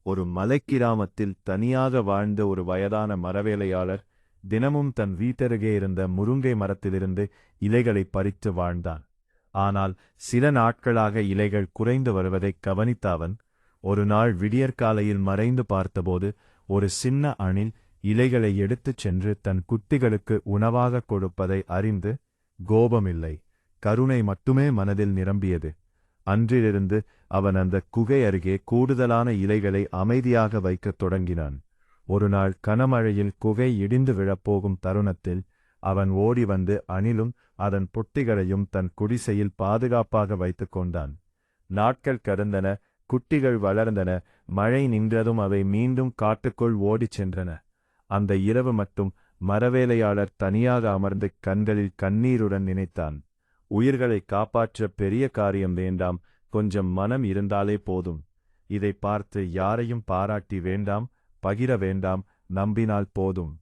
ஒரு மலைக்கிராமத்தில் தனியாக வாழ்ந்த ஒரு வயதான மரவேலையாளர் தினமும் தன் வீட்டருகே இருந்த முருங்கை மரத்திலிருந்து இலைகளை பறித்து வாழ்ந்தான். ஆனால் சில நாட்களாக இலைகள் குறைந்து வருவதைக் கவனித்த அவன் ஒரு நாள் விடியற்காலையில் மறைந்து பார்த்தபோது ஒரு சின்ன அணில் இலைகளை எடுத்துச் சென்று தன் குட்டிகளுக்கு உணவாகக் கொடுப்பதை அறிந்து கோபமில்லை, கருணை மட்டுமே மனதில் நிரம்பியது. அன்றிலிருந்து அவன் அந்த குகை அருகே கூடுதலான இலைகளை அமைதியாக வைக்கத் தொடங்கினான். ஒருநாள் கனமழையில் குகை இடிந்து விழப்போகும் தருணத்தில் அவன் ஓடி வந்து அணிலும் அதன் பொட்டிகளையும் தன் குடிசையில் பாதுகாப்பாக வைத்துக் கொண்டான். நாட்கள் கடந்தன, குட்டிகள் வளர்ந்தன, மழை நின்றதும் அவை மீண்டும் காட்டுக்குள் ஓடிச் சென்றன. அந்த இரவு மட்டும் மரவேலையாளர் தனியாக அமர்ந்து கண்களில் கண்ணீருடன் நினைத்தான், உயிர்களை காப்பாற்ற பெரிய காரியம் வேண்டாம், கொஞ்சம் மனம் இருந்தாலே போதும். இதை பார்த்து யாரையும் பாராட்டி வேண்டாம், பகிர வேண்டாம், நம்பினால் போதும்.